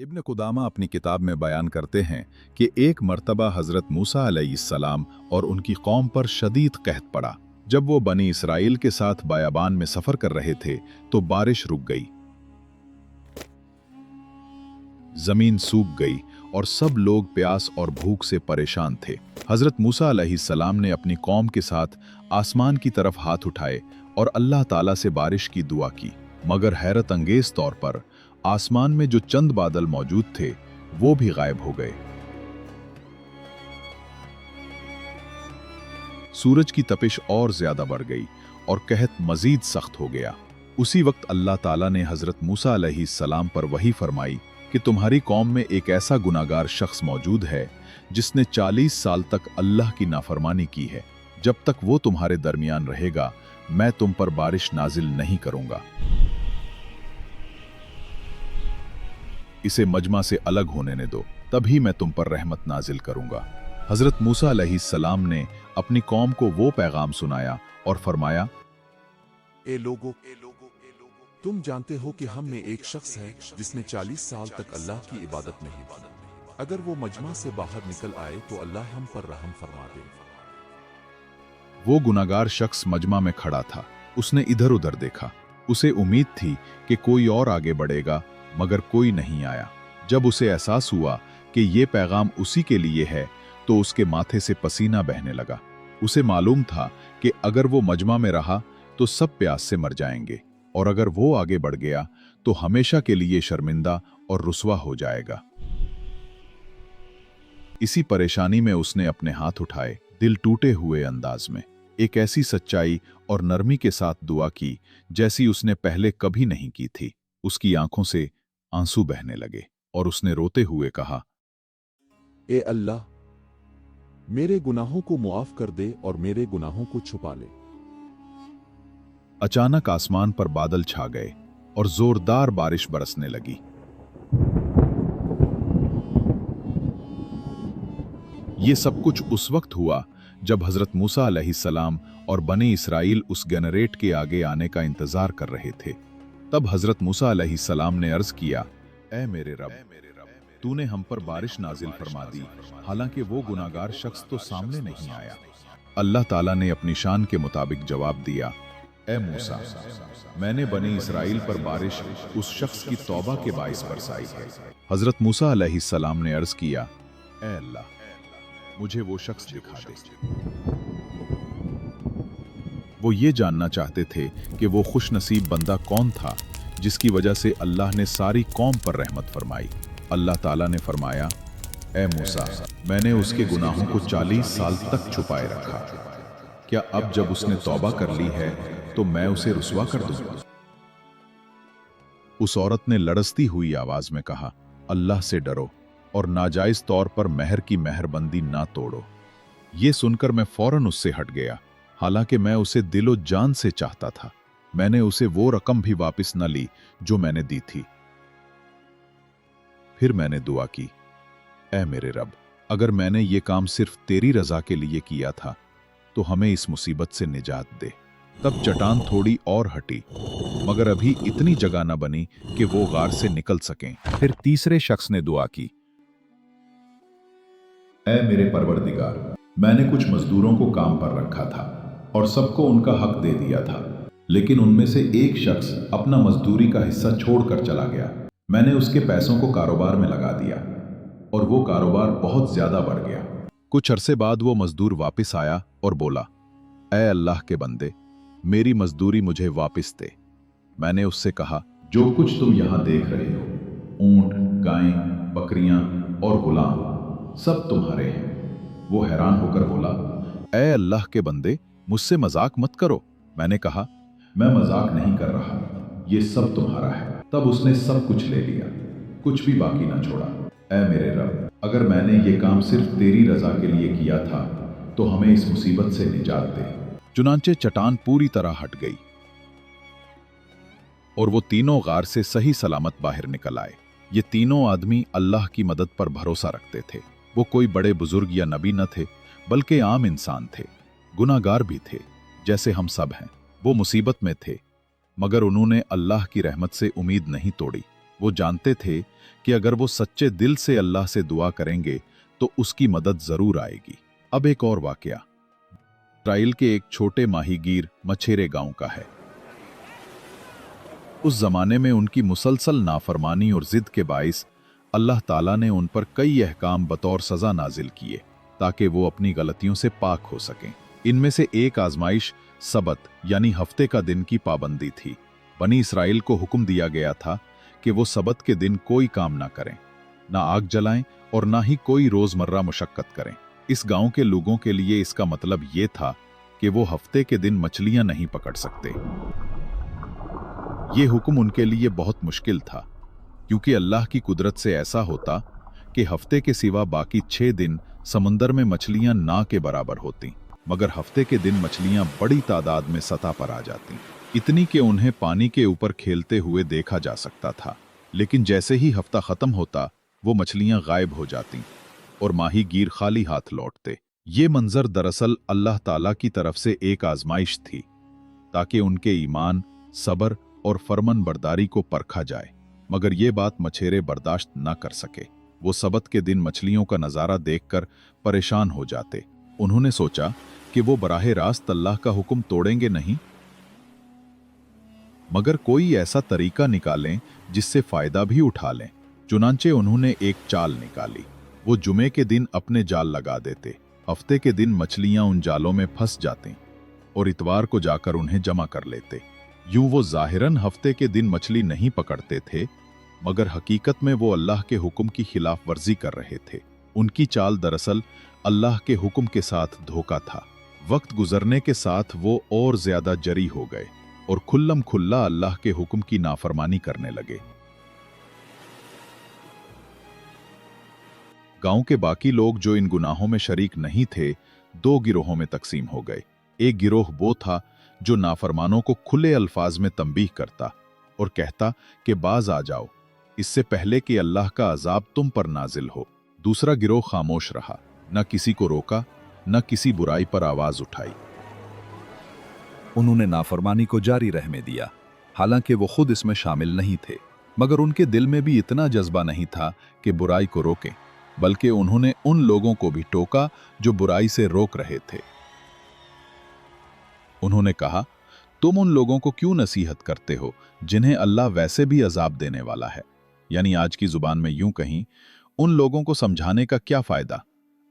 इब्न कुदामा अपनी किताब में बयान करते हैं कि एक मर्तबा हज़रत मूसा अलैहिस्सलाम और उनकी कौम पर शदीद कहत पड़ा। जब वो बनी इसराइल के साथ बयाबान में सफ़र कर रहे थे तो बारिश रुक गई, ज़मीन सूख गई और सब लोग प्यास और भूख से परेशान थे। हज़रत मूसा अलैहिस्सलाम ने अपनी कौम के साथ आसमान की तरफ हाथ उठाए और अल्लाह ताला से बारिश की दुआ की, मगर हैरत अंगेज तौर पर आसमान में जो चंद बादल मौजूद थे वो भी गायब हो गए। सूरज की तपिश और ज्यादा बढ़ गई और कहत मजीद सख्त हो गया। उसी वक्त अल्लाह ताला ने हजरत मूसा अलैहिस्सलाम पर वही फरमाई कि तुम्हारी कौम में एक ऐसा गुनाहगार शख्स मौजूद है जिसने 40 साल तक अल्लाह की नाफरमानी की है। जब तक वो तुम्हारे दरमियान रहेगा मैं तुम पर बारिश नाजिल नहीं करूंगा। इसे मजमा से अलग होने ने दो, तभी मैं तुम पर रहमत नाजिल करूंगा। हजरत मूसा अलैहिस्सलाम ने अपनी कौम को वो पैगाम सुनाया और फरमाया, ए लोगो, तुम जानते हो कि हम में एक शख्स है जिसने 40 साल तक अल्लाह की इबादत नहीं की। अगर वो मजमा से बाहर निकल आए तो अल्लाह हम पर रहम फरमा दे। वो गुनाहगार शख्स मजमा में खड़ा था। उसने इधर उधर देखा। उसे उम्मीद थी कि कोई और आगे बढ़ेगा, मगर कोई नहीं आया। जब उसे एहसास हुआ कि ये पैगाम उसी के लिए है तो उसके माथे से पसीना बहने लगा। उसे मालूम था कि अगर वो मजमा में रहा तो सब प्यास से मर जाएंगे, और अगर वो आगे बढ़ गया तो हमेशा के लिए शर्मिंदा और रुस्वा हो जाएगा। इसी परेशानी में उसने अपने हाथ उठाए, दिल टूटे हुए अंदाज में एक ऐसी सच्चाई और नरमी के साथ दुआ की जैसी उसने पहले कभी नहीं की थी। उसकी आंखों से आंसू बहने लगे और उसने रोते हुए कहा, ए अल्लाह, मेरे गुनाहों को मुआफ कर दे और मेरे गुनाहों को छुपा ले। अचानक आसमान पर बादल छा गए और जोरदार बारिश बरसने लगी। ये सब कुछ उस वक्त हुआ जब हजरत मूसा अलैहिस्सलाम और बनी इसराइल उस गैनरेट के आगे आने का इंतजार कर रहे थे। तब हजरत मूसा अलैहिस्सलाम ने अर्ज किया, ए मेरे रब, तूने हम पर बारिश नाजिल फरमा दी, हालांकि वो गुनाहगार शख्स तो सामने नहीं आया। अल्लाह ताला ने अपनी शान के मुताबिक जवाब दिया, ए मूसा, मैंने बनी इसराइल पर बारिश उस शख्स की तौबा के बाइस बरसाई है। हजरत मूसा अलैहिस्सलाम ने अर्ज किया, ए अल्लाह, मुझे वो शख्स दिखा दे। वो ये जानना चाहते थे कि वो खुश नसीब बंदा कौन था जिसकी वजह से अल्लाह ने सारी कौम पर रहमत फरमाई। अल्लाह ताला ने फरमाया, ए मूसा, मैंने उसके गुनाहों को 40 साल तक छुपाए रखा। क्या अब जब उसने तौबा कर ली है तो मैं उसे रुस्वा कर दूंगा? उस औरत ने लड़सती हुई आवाज में कहा, अल्लाह से डरो और नाजायज तौर पर मेहर की मेहरबंदी ना तोड़ो। ये सुनकर मैं फौरन उससे हट गया, हालांकि मैं उसे दिलो जान से चाहता था। मैंने उसे वो रकम भी वापस न ली जो मैंने दी थी। फिर मैंने दुआ की, ऐ मेरे रब, अगर मैंने ये काम सिर्फ तेरी रजा के लिए किया था तो हमें इस मुसीबत से निजात दे। तब चट्टान थोड़ी और हटी, मगर अभी इतनी जगह न बनी कि वो गार से निकल सकें। फिर तीसरे शख्स ने दुआ की, ऐ मेरे परवरदिगार, मैंने कुछ मजदूरों को काम पर रखा था और सबको उनका हक दे दिया था, लेकिन उनमें से एक शख्स अपना मजदूरी का हिस्सा छोड़कर चला गया। मैंने उसके पैसों को कारोबार में लगा दिया और वो कारोबार बहुत ज्यादा बढ़ गया। कुछ अरसे बाद वो मजदूर वापस आया और बोला, ऐ अल्लाह के बंदे, मेरी मजदूरी मुझे वापस दे। मैंने उससे कहा, जो कुछ तुम यहां देख रहे हो, ऊंट, गायें, बकरियां और गुलाम, सब तुम्हारे हैं। वो हैरान होकर बोला, ऐ अल्लाह के बंदे, मुझसे मजाक मत करो। मैंने कहा, मैं मजाक नहीं कर रहा, ये सब तुम्हारा है। तब उसने सब कुछ ले लिया, कुछ भी बाकी ना छोड़ा। ऐ मेरे रब, अगर मैंने ये काम सिर्फ तेरी रजा के लिए किया था तो हमें इस मुसीबत से निजात दे। चुनांचे चट्टान पूरी तरह हट गई और वो तीनों गार से सही सलामत बाहर निकल आए। ये तीनों आदमी अल्लाह की मदद पर भरोसा रखते थे। वो कोई बड़े बुजुर्ग या नबी न थे, बल्कि आम इंसान थे, गुनाहगार भी थे जैसे हम सब हैं। वो मुसीबत में थे, मगर उन्होंने अल्लाह की रहमत से उम्मीद नहीं तोड़ी। वो जानते थे कि अगर वो सच्चे दिल से अल्लाह से दुआ करेंगे तो उसकी मदद जरूर आएगी। अब एक और वाकया इस्राइल के एक छोटे माहीगीर मछेरे गांव का है। उस जमाने में उनकी मुसलसल नाफरमानी और जिद के बाइस अल्लाह ताला ने उन पर कई अहकाम बतौर सजा नाजिल किए ताकि वो अपनी गलतियों से पाक हो सकें। इनमें से एक आजमाइश सबत यानी हफ्ते का दिन की पाबंदी थी। बनी इसराइल को हुक्म दिया गया था कि वो सबत के दिन कोई काम ना करें, ना आग जलाएं और ना ही कोई रोजमर्रा मुशक्कत करें। इस गांव के लोगों के लिए इसका मतलब ये था कि वो हफ्ते के दिन मछलियां नहीं पकड़ सकते। ये हुक्म उनके लिए बहुत मुश्किल था, क्योंकि अल्लाह की कुदरत से ऐसा होता कि हफ्ते के सिवा बाकी 6 दिन समंदर में मछलियां ना के बराबर होती, मगर हफ्ते के दिन मछलियां बड़ी तादाद में सतह पर आ जाती, इतनी कि उन्हें पानी के ऊपर खेलते हुए देखा जा सकता था। लेकिन जैसे ही हफ्ता खत्म होता वो मछलियां गायब हो जाती और माहीगीर खाली हाथ लौटते। ये मंजर दरअसल अल्लाह ताला की तरफ से एक आजमाइश थी ताकि उनके ईमान, सब्र और फरमान बरदारी को परखा जाए। मगर ये बात मछेरे बर्दाश्त न कर सके। वो सबत के दिन मछलियों का नजारा देखकर परेशान हो जाते। उन्होंने सोचा कि वो बराहे रास्त अल्लाह का हुक्म तोड़ेंगे नहीं, मगर कोई ऐसा तरीका निकालें जिससे फायदा भी उठा लें। चुनांचे उन्होंने एक चाल निकाली। वो जुमे के दिन अपने जाल लगा देते, हफ्ते के दिन मछलियां उन जालों में फंस जाती और इतवार को जाकर उन्हें जमा कर लेते। यूं वो जाहिरन हफ्ते के दिन मछली नहीं पकड़ते थे, मगर हकीकत में वो अल्लाह के हुक्म की खिलाफ वर्जी कर रहे थे। उनकी चाल दरअसल अल्लाह के हुक्म के साथ धोखा था। वक्त गुजरने के साथ वो और ज्यादा जरी हो गए और खुल्लम खुल्ला अल्लाह के हुक्म की नाफरमानी करने लगे। गांव के बाकी लोग जो इन गुनाहों में शरीक नहीं थे, 2 गिरोहों में तकसीम हो गए। एक गिरोह वो था जो नाफरमानों को खुले अल्फाज में तंबीह करता और कहता कि बाज आ जाओ, इससे पहले कि अल्लाह का अजाब तुम पर नाजिल हो। दूसरा गिरोह खामोश रहा, न किसी को रोका, न किसी बुराई पर आवाज उठाई। उन्होंने नाफरमानी को जारी रहने दिया, हालांकि वो खुद इसमें शामिल नहीं थे, मगर उनके दिल में भी इतना जज्बा नहीं था कि बुराई को रोकें, बल्कि उन्होंने उन लोगों को भी टोका जो बुराई से रोक रहे थे। उन्होंने कहा, तुम उन लोगों को क्यों नसीहत करते हो जिन्हें अल्लाह वैसे भी अजाब देने वाला है। यानी आज की जुबान में यूं कहीं, उन लोगों को समझाने का क्या फायदा,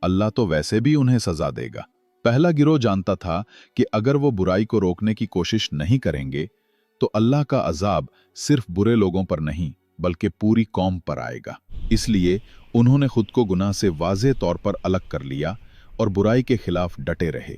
अल्लाह तो वैसे भी उन्हें सजा देगा। पहला गिरोह जानता था कि अगर वो बुराई को रोकने की कोशिश नहीं करेंगे तो अल्लाह का अजाब सिर्फ बुरे लोगों पर नहीं बल्कि पूरी कौम पर आएगा। इसलिए उन्होंने खुद को गुनाह से वाज़ेह तौर पर अलग कर लिया और बुराई के खिलाफ डटे रहे,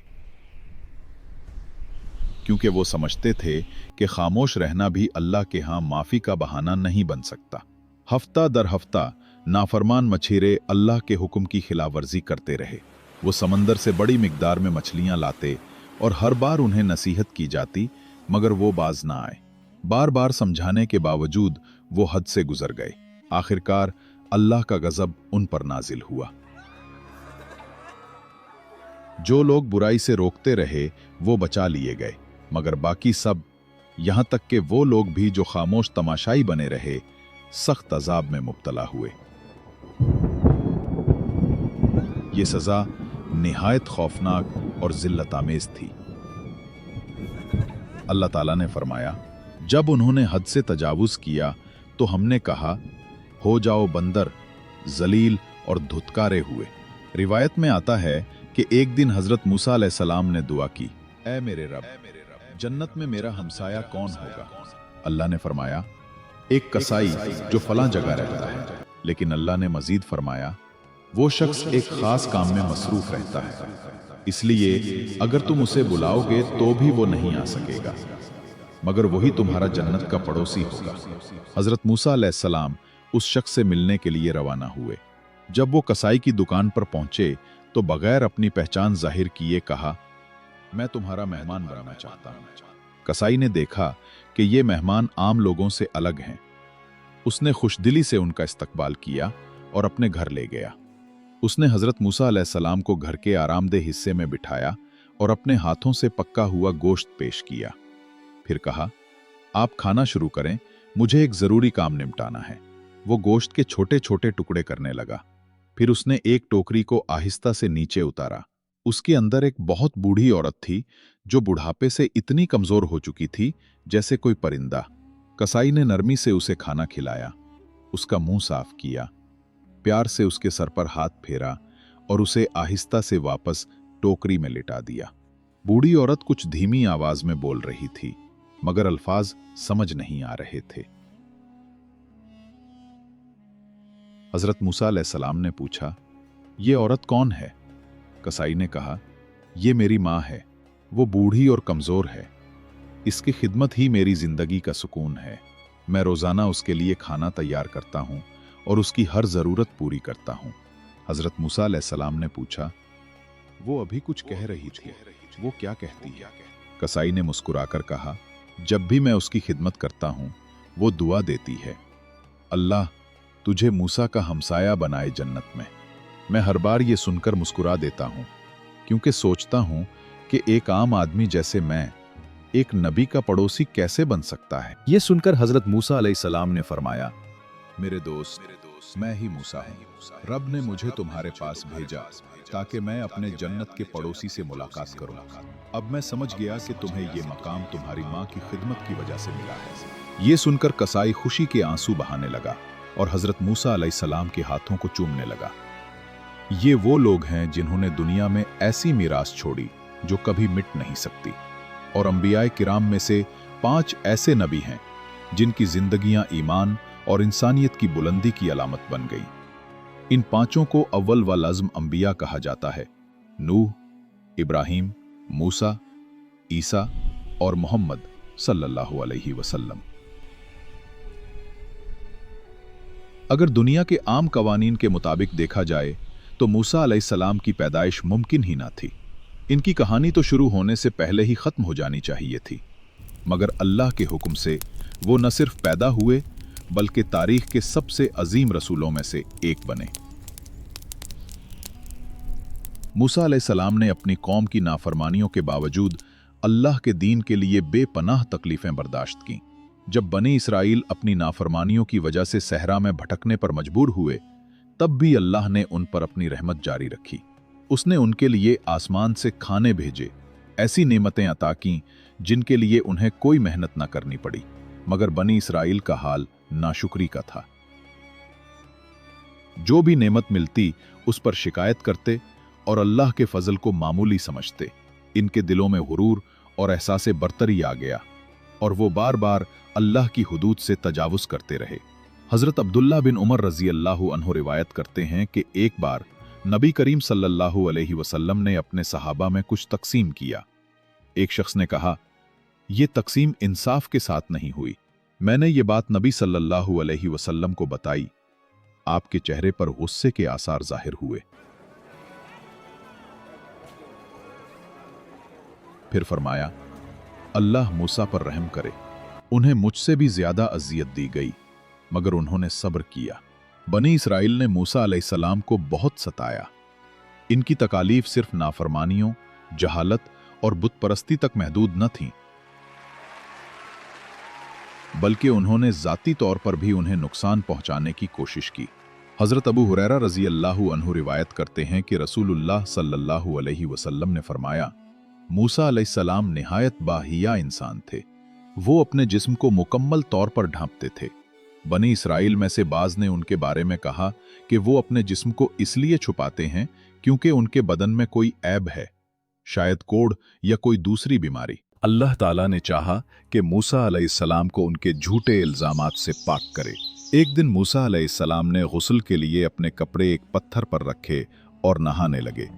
क्योंकि वो समझते थे कि खामोश रहना भी अल्लाह के यहाँ माफ़ी का बहाना नहीं बन सकता। हफ्ता दर हफ्ता नाफरमान मछेरे अल्लाह के हुक्म की खिलाफवर्जी करते रहे। वो समंदर से बड़ी मिकदार में मछलियां लाते और हर बार उन्हें नसीहत की जाती, मगर वो बाज ना आए। बार बार समझाने के बावजूद वो हद से गुजर गए। आखिरकार अल्लाह का गजब उन पर नाजिल हुआ। जो लोग बुराई से रोकते रहे वो बचा लिए गए, मगर बाकी सब, यहां तक कि वो लोग भी जो खामोश तमाशाई बने रहे, सख्त अजाब में मुब्तला हुए। ये सजा निहायत खौफनाक और जिल्लत आमेज थी। अल्लाह ताला ने फरमाया, जब उन्होंने हद से तजावुज किया तो हमने कहा, हो जाओ बंदर, जलील और धुतकारे हुए। रिवायत में आता है कि एक दिन हजरत मूसा अलैहिस्सलाम ने दुआ की, ऐ मेरे रब, जन्नत में मेरा हमसाया कौन होगा। अल्लाह ने फरमाया, एक कसाई जो फलां जगह रहता है। लेकिन अल्लाह ने मजीद फरमाया, वो शख्स एक खास काम में मसरूफ रहता है, इसलिए अगर तुम उसे बुलाओगे तो भी वो नहीं आ सकेगा, मगर वही तुम्हारा जन्नत का पड़ोसी होगा। हजरत मूसा अलैहिस्सलाम उस शख्स से मिलने के लिए रवाना हुए। जब वो कसाई की दुकान पर पहुंचे तो बगैर अपनी पहचान जाहिर किए कहा, मैं तुम्हारा मेहमान बनाना चाहता हूं। कसाई ने देखा कि ये मेहमान आम लोगों से अलग हैं। उसने खुशदिली से उनका इस्तकबाल किया और अपने घर ले गया। उसने हजरत मूसा अलैहिस्सलाम को घर के आरामदेह हिस्से में बिठाया और अपने हाथों से पक्का हुआ गोश्त पेश किया। फिर कहा, आप खाना शुरू करें, मुझे एक जरूरी काम निपटाना है। वो गोश्त के छोटे छोटे टुकड़े करने लगा। फिर उसने एक टोकरी को आहिस्ता से नीचे उतारा। उसके अंदर एक बहुत बूढ़ी औरत थी जो बुढ़ापे से इतनी कमजोर हो चुकी थी जैसे कोई परिंदा। कसाई ने नरमी से उसे खाना खिलाया, उसका मुंह साफ किया, प्यार से उसके सर पर हाथ फेरा और उसे आहिस्ता से वापस टोकरी में लिटा दिया। बूढ़ी औरत कुछ धीमी आवाज में बोल रही थी, मगर अल्फाज समझ नहीं आ रहे थे। हजरत मूसा अलैहिस्सलाम ने पूछा, ये औरत कौन है? कसाई ने कहा, ये मेरी माँ है। वो बूढ़ी और कमजोर है। इसकी खिदमत ही मेरी जिंदगी का सुकून है। मैं रोजाना उसके लिए खाना तैयार करता हूँ और उसकी हर जरूरत पूरी करता हूँ। हजरत मूसा अलैहिस्सलाम ने पूछा, वो अभी कुछ कह रही थी, वो क्या कहती है? कसाई ने मुस्कुराकर कहा, जब भी मैं उसकी खिदमत करता हूँ वो दुआ देती है, अल्लाह तुझे मूसा का हमसाया बनाए जन्नत में। मैं हर बार ये सुनकर मुस्कुरा देता हूँ, क्योंकि सोचता हूँ कि एक आम आदमी जैसे मैं एक नबी का पड़ोसी कैसे बन सकता है। ये सुनकर हजरत मूसा अलैहिस्सलाम ने फरमाया, मेरे दोस्त, मैं ही मूसा हूँ। रब ने मुझे तुम्हारे पास भेजा ताकि मैं अपने जन्नत के पड़ोसी से मुलाकात करूं। अब मैं समझ गया कि तुम्हें ये मकाम तुम्हारी माँ की खिदमत की वजह से मिला है। ये सुनकर कसाई खुशी के आंसू बहाने लगा और हजरत मूसा अलैहिस्सलाम के हाथों को चूमने लगा। ये वो लोग हैं जिन्होंने दुनिया में ऐसी मीरास छोड़ी जो कभी मिट नहीं सकती, और अंबियाए किराम में से 5 ऐसे नबी हैं जिनकी जिंदगियां ईमान और इंसानियत की बुलंदी की अलामत बन गई। इन 5 को अव्वल वल अज़्म अंबिया कहा जाता है, नूह, इब्राहिम, मूसा, ईसा और मोहम्मद सल्लल्लाहु अलैहि वसल्लम। अगर दुनिया के आम कवानीन के मुताबिक देखा जाए तो मूसा अलैहिस्सलाम की पैदाइश मुमकिन ही ना थी। इनकी कहानी तो शुरू होने से पहले ही खत्म हो जानी चाहिए थी, मगर अल्लाह के हुक्म से वो न सिर्फ पैदा हुए बल्कि तारीख के सबसे अजीम रसूलों में से एक बने। मूसा अलैहिस्सलाम ने अपनी कौम की नाफरमानियों के बावजूद अल्लाह के दीन के लिए बेपनाह तकलीफें बर्दाश्त की। जब बनी इसराइल अपनी नाफरमानियों की वजह से सहरा में भटकने पर मजबूर हुए, तब भी अल्लाह ने उन पर अपनी रहमत जारी रखी। उसने उनके लिए आसमान से खाने भेजे, ऐसी नेमतें अता कीं जिनके लिए उन्हें कोई मेहनत न करनी पड़ी, मगर बनी इसराइल का हाल नाशुक्री का था। जो भी नेमत मिलती उस पर शिकायत करते और अल्लाह के फजल को मामूली समझते। इनके दिलों में गुरूर और एहसासे बरतरी आ गया और वो बार बार अल्लाह की हुदूद से तजावुज करते रहे। हजरत अब्दुल्ला बिन उमर रजी अल्लाहु अन्हु रिवायत करते हैं कि एक बार नबी करीम सल्लल्लाहु अलैहि वसल्लम ने अपने सहाबा में कुछ तकसीम किया। एक शख्स ने कहा, यह तकसीम इंसाफ के साथ नहीं हुई। मैंने ये बात नबी सल्लल्लाहु अलैहि वसल्लम को बताई। आपके चेहरे पर गुस्से के आसार जाहिर हुए। फिर फरमाया, अल्लाह मूसा पर रहम करे, उन्हें मुझसे भी ज्यादा अजियत दी गई, मगर उन्होंने सब्र किया। बनी इसराइल ने मूसा अलैहिस्सलाम को बहुत सताया। इनकी तकालीफ सिर्फ नाफरमानियों, जहालत और बुत परस्ती तक महदूद न थीं, बल्कि उन्होंने जाती तौर पर भी उन्हें नुकसान पहुंचाने की कोशिश की। हजरत अबू हुरैरा रजी अल्लाहु अन्हु रिवायत करते हैं कि रसूलुल्लाह सल्लल्लाहु अलैहि वसल्लम ने फरमाया, मूसा अलैहिस्सलाम निहायत बाहिया इंसान थे। वो अपने जिस्म को मुकम्मल तौर पर ढांपते थे। बनी इसराइल में से बाज ने उनके बारे में कहा कि वो अपने जिस्म को इसलिए छुपाते हैं क्योंकि उनके बदन में कोई ऐब है, शायद कोढ़ या कोई दूसरी बीमारी। अल्लाह ताला ने चाहा कि मूसा अलैहिस्सलाम को उनके झूठे इल्जामात से पाक करे। एक दिन मूसा अलैहिस्सलाम ने गुस्ल के लिए अपने कपड़े एक पत्थर पर रखे और नहाने लगे।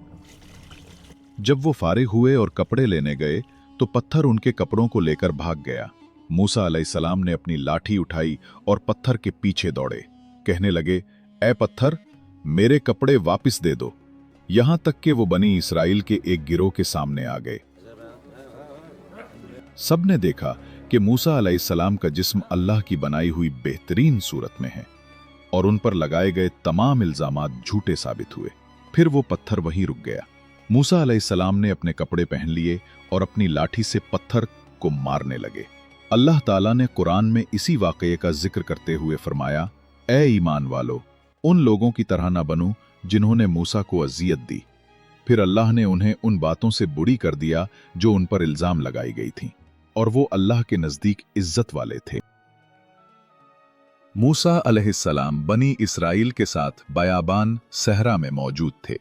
जब वो फारिग हुए और कपड़े लेने गए तो पत्थर उनके कपड़ों को लेकर भाग गया। मूसा अलैहिस्सलाम ने अपनी लाठी उठाई और पत्थर के पीछे दौड़े। कहने लगे, ऐ पत्थर, मेरे कपड़े वापस दे दो। यहां तक कि वो बनी इसराइल के एक गिरोह के सामने आ गए। सबने देखा कि मूसा अलैहिस्सलाम का जिस्म अल्लाह की बनाई हुई बेहतरीन सूरत में है और उन पर लगाए गए तमाम इल्जामात झूठे साबित हुए। फिर वो पत्थर वहीं रुक गया। मूसा अलैहिस्सलाम ने अपने कपड़े पहन लिए और अपनी लाठी से पत्थर को मारने लगे। अल्लाह ताला ने कुरान में इसी वाक़ये का जिक्र करते हुए फरमाया, ए ईमान वालो, उन लोगों की तरह न बनूं जिन्होंने मूसा को अजियत दी। फिर अल्लाह ने उन्हें उन बातों से बुरी कर दिया जो उन पर इल्जाम लगाई गई थीं, और वो अल्लाह के नजदीक इज्जत वाले थे। मूसा अलैहिस्सलाम बनी इसराइल के साथ बयाबान सहरा में मौजूद थे।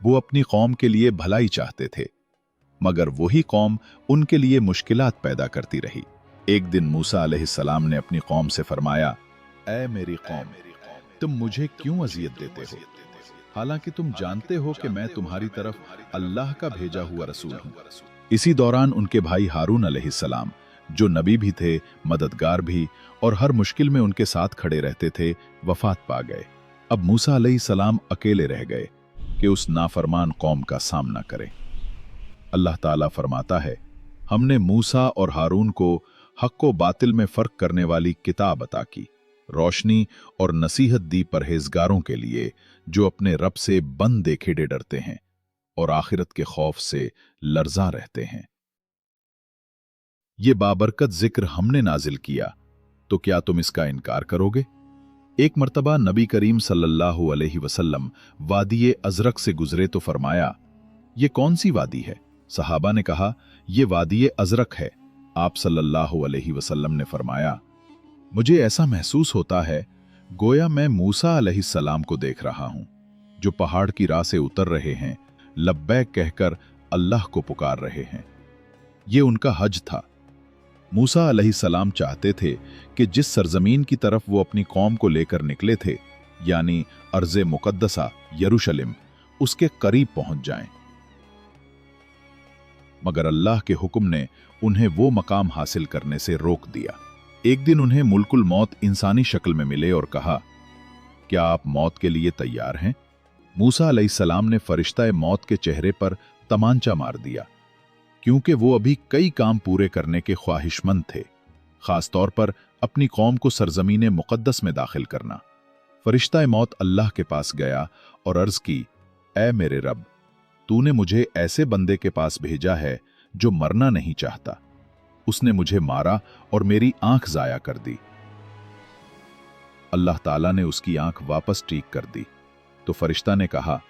वो अपनी कौम के लिए भलाई चाहते थे, मगर वही कौम उनके लिए मुश्किलात पैदा करती रही। एक दिन मूसा अलैहिस्सलाम ने अपनी कौम से फरमाया, ऐ मेरी कौम, तुम मुझे क्यों अजियत देते हो, हालांकि तुम जानते हो कि मैं तुम्हारी तरफ अल्लाह का भेजा हुआ रसूल हूं। इसी दौरान उनके भाई हारून अलैहिस्सलाम, जो नबी भी थे, मददगार भी, और हर मुश्किल में उनके साथ खड़े रहते थे, वफात पा गए। अब मूसा अलैहिस्सलाम अकेले रह गए कि उस नाफरमान कौम का सामना करें। अल्लाह ताला फरमाता है, हमने मूसा और हारून को हक व बातिल में फर्क करने वाली किताब अता की, रोशनी और नसीहत दी परहेजगारों के लिए जो अपने रब से बन देखे डरते हैं और आखिरत के खौफ से लर्जा रहते हैं। ये बाबरकत जिक्र हमने नाजिल किया, तो क्या तुम इसका इनकार करोगे? एक मर्तबा नबी करीम सल्लल्लाहु अलैहि वसल्लम वादी अजरक से गुजरे तो फरमाया, ये कौन सी वादी है? सहाबा ने कहा, ये वादी अजरक है। आप सल्लल्लाहु अलैहि वसल्लम ने फरमाया, मुझे ऐसा महसूस होता है गोया मैं मूसा अलैहिस्सलाम को देख रहा हूं, जो पहाड़ की राह से उतर रहे हैं, लब्बैक कहकर अल्लाह को पुकार रहे हैं। ये उनका हज था। मूसा अलैहिस्सलाम चाहते थे कि जिस सरजमीन की तरफ वो अपनी कौम को लेकर निकले थे, यानी अर्ज़े मुक़द्दसा यरूशलेम, उसके करीब पहुंच जाएं। मगर अल्लाह के हुक्म ने उन्हें वो मकाम हासिल करने से रोक दिया। एक दिन उन्हें मुल्कुल मौत इंसानी शक्ल में मिले और कहा, क्या आप मौत के लिए तैयार हैं? मूसा अलैहिस्सलाम ने फरिश्ता मौत के चेहरे पर तमांचा मार दिया, क्योंकि वो अभी कई काम पूरे करने के ख्वाहिशमंद थे, खास तौर पर अपनी कौम को सरजमीन मुक़द्दस में दाखिल करना। फरिश्ता मौत अल्लाह के पास गया और अर्ज की, ऐ मेरे रब, तूने मुझे ऐसे बंदे के पास भेजा है जो मरना नहीं चाहता। उसने मुझे मारा और मेरी आंख जाया कर दी। अल्लाह ताला ने उसकी आंख वापस ठीक कर दी। तो फरिश्ता ने कहा,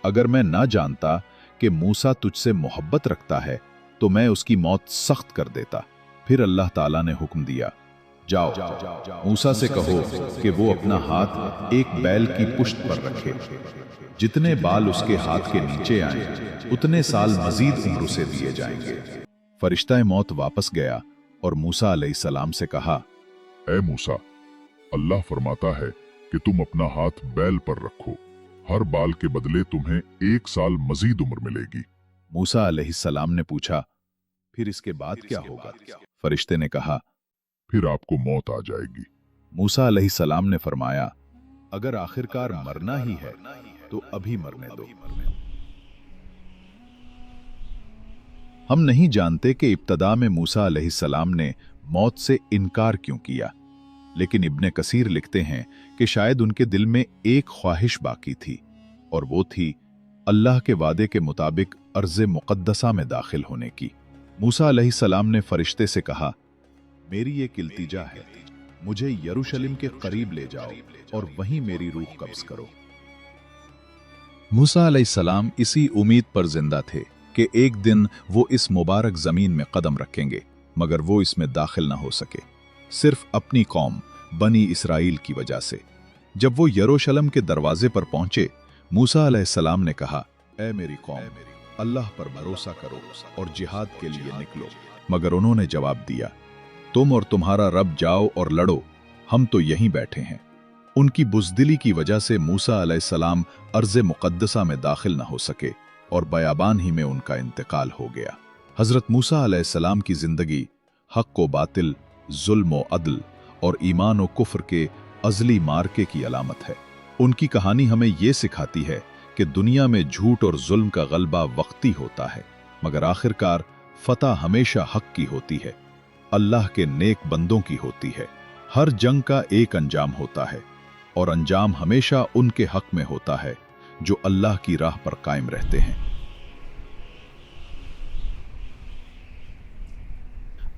अगर मैं ना जानता कि मूसा तुझसे मोहब्बत रखता है तो मैं उसकी मौत सख्त कर देता। फिर अल्लाह ताला ने हुक्म दिया, जाओ मूसा से कहो कि वो अपना हाथ एक बैल की पुश्त पर रखे। जितने बाल उसके हाथ के नीचे आए उतने साल मजीद उम्र उसे दिए जाएंगे। फरिश्ता मौत वापस गया और मूसा अलैहिस्सलाम से कहा, ऐ मूसा, अल्लाह फरमाता है कि तुम अपना हाथ बैल पर रखो, हर बाल के बदले तुम्हें 1 साल मजीद उम्र मिलेगी। मूसा अलैहिस्सलाम ने पूछा, फिर इसके बाद क्या होगा? फरिश्ते ने कहा, फिर आपको मौत आ जाएगी। मूसा अलैहिस्सलाम ने फरमाया, अगर आखिरकार मरना ही है तो अभी मरने दो। हम नहीं जानते कि इब्तदा में मूसा अलैहिस्सलाम ने मौत से इनकार क्यों किया, लेकिन इब्ने कसीर लिखते हैं कि शायद उनके दिल में एक ख्वाहिश बाकी थी, और वो थी अल्लाह के वादे के मुताबिक अर्ज़े मुक़द्दसा में दाखिल होने की। मूसा अलैहिस्सलाम ने फरिश्ते से कहा, मेरी एक इल्तिजा है, मुझे यरूशलेम के करीब ले जाओ और वहीं मेरी रूह कब्ज़ करो। मूसा अलैहिस्सलाम इसी उम्मीद पर जिंदा थे कि एक दिन वो इस मुबारक जमीन में कदम रखेंगे, मगर वो इसमें दाखिल न हो सके, सिर्फ अपनी कौम बनी इसराइल की वजह से। जब वो यरूशलेम के दरवाजे पर पहुंचे, मूसा अलैहिस्सलाम ने कहा, ऐ मेरी कौम, अल्लाह पर भरोसा करो और जिहाद के लिए निकलो। मगर उन्होंने जवाब दिया, तुम और तुम्हारा रब जाओ और लड़ो, हम तो यहीं बैठे हैं। उनकी बुज़दिली की वजह से मूसा अलैहिस्सलाम अर्ज़े मुक़द्दसा में दाखिल न हो सके और बयाबान ही में उनका इंतकाल हो गया। हज़रत मूसा अलैहिस्सलाम की ज़िंदगी हक़ व बातिल, ज़ुल्म व अदल और ईमान व कुफ्र के अज़ली मार्के की अलामत है। उनकी कहानी हमें ये सिखाती है कि दुनिया में झूठ और जुल्म का गलबा वक्ती होता है, मगर आखिरकार फतह हमेशा हक़ की होती है, अल्लाह के नेक बंदों की होती है। हर जंग का एक अंजाम होता है और अंजाम हमेशा उनके हक़ में होता है जो अल्लाह की राह पर कायम रहते हैं।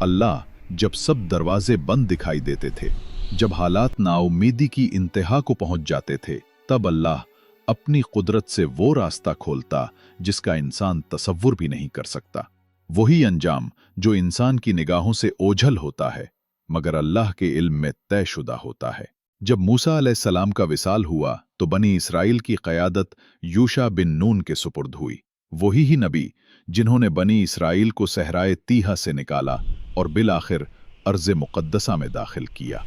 अल्लाह जब सब दरवाजे बंद दिखाई देते थे जब हालात नाउम्मीदी की इंतहा को पहुंच जाते थे, तब अल्लाह अपनी कुदरत से वो रास्ता खोलता जिसका इंसान तसव्वुर भी नहीं कर सकता। वही अंजाम जो इंसान की निगाहों से ओझल होता है, मगर अल्लाह के इल्म में तयशुदा होता है। जब मूसा अलैहिस्सलाम का विसाल हुआ तो बनी इसराइल की क़यादत यूशा बिन नून के सुपुर्द हुई। वही ही नबी जिन्होंने बनी इसराइल को सहराए तीहा से निकाला और बिल आखिर अर्ज़ मुक़द्दसा में दाखिल किया।